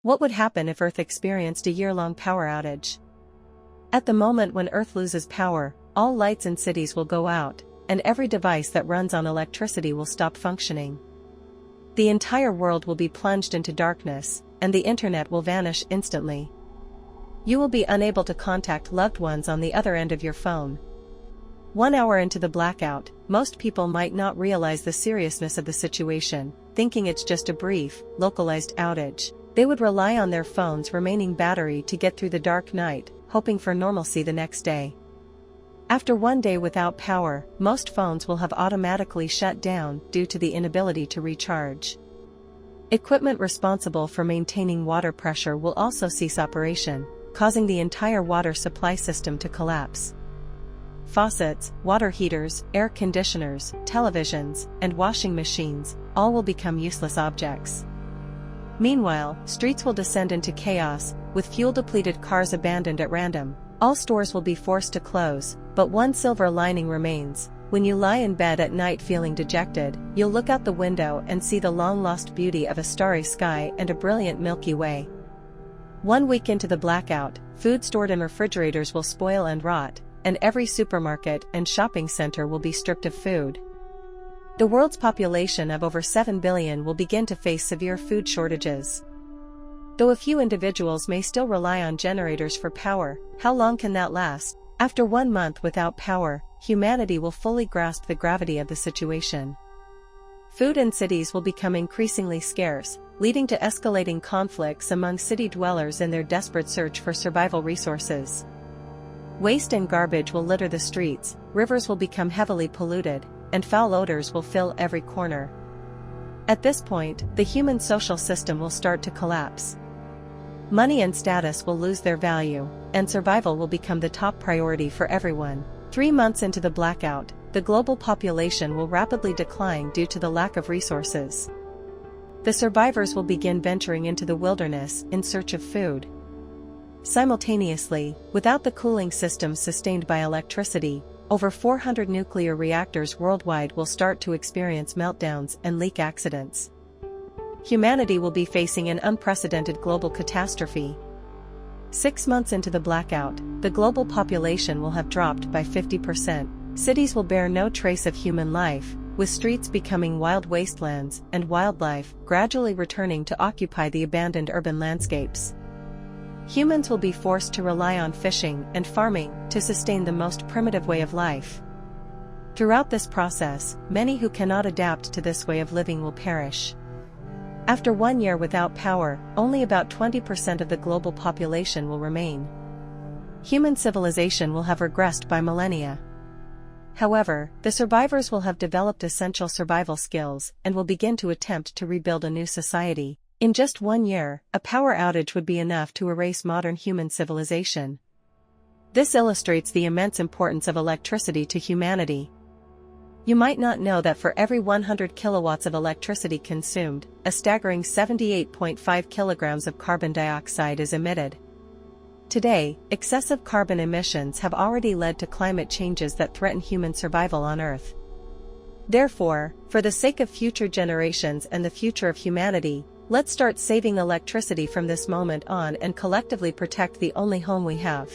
What would happen if Earth experienced a year-long power outage? At the moment when Earth loses power, all lights in cities will go out, and every device that runs on electricity will stop functioning. The entire world will be plunged into darkness, and the internet will vanish instantly. You will be unable to contact loved ones on the other end of your phone. 1 hour into the blackout, most people might not realize the seriousness of the situation, thinking it's just a brief, localized outage. They would rely on their phone's remaining battery to get through the dark night, hoping for normalcy the next day. After 1 day without power, most phones will have automatically shut down due to the inability to recharge. Equipment responsible for maintaining water pressure will also cease operation, causing the entire water supply system to collapse. Faucets, water heaters, air conditioners, televisions, and washing machines, all will become useless objects. Meanwhile, streets will descend into chaos, with fuel-depleted cars abandoned at random. All stores will be forced to close, but one silver lining remains. When you lie in bed at night feeling dejected, you'll look out the window and see the long-lost beauty of a starry sky and a brilliant Milky Way. 1 week into the blackout, food stored in refrigerators will spoil and rot, and every supermarket and shopping center will be stripped of food. The world's population of over 7 billion will begin to face severe food shortages. Though a few individuals may still rely on generators for power, how long can that last? After 1 month without power, humanity will fully grasp the gravity of the situation. Food in cities will become increasingly scarce, leading to escalating conflicts among city dwellers in their desperate search for survival resources. Waste and garbage will litter the streets, rivers will become heavily polluted, and foul odors will fill every corner. At this point, the human social system will start to collapse. Money and status will lose their value, and survival will become the top priority for everyone. 3 months into the blackout, the global population will rapidly decline due to the lack of resources. The survivors will begin venturing into the wilderness in search of food. Simultaneously, without the cooling systems sustained by electricity, over 400 nuclear reactors worldwide will start to experience meltdowns and leak accidents. Humanity will be facing an unprecedented global catastrophe. 6 months into the blackout, the global population will have dropped by 50%. Cities will bear no trace of human life, with streets becoming wild wastelands and wildlife gradually returning to occupy the abandoned urban landscapes. Humans will be forced to rely on fishing and farming to sustain the most primitive way of life. Throughout this process, many who cannot adapt to this way of living will perish. After 1 year without power, only about 20% of the global population will remain. Human civilization will have regressed by millennia. However, the survivors will have developed essential survival skills and will begin to attempt to rebuild a new society. In just 1 year, a power outage would be enough to erase modern human civilization. This illustrates the immense importance of electricity to humanity. You might not know that for every 100 kilowatts of electricity consumed, a staggering 78.5 kilograms of carbon dioxide is emitted. Today, excessive carbon emissions have already led to climate changes that threaten human survival on Earth. Therefore, for the sake of future generations and the future of humanity, let's start saving electricity from this moment on and collectively protect the only home we have.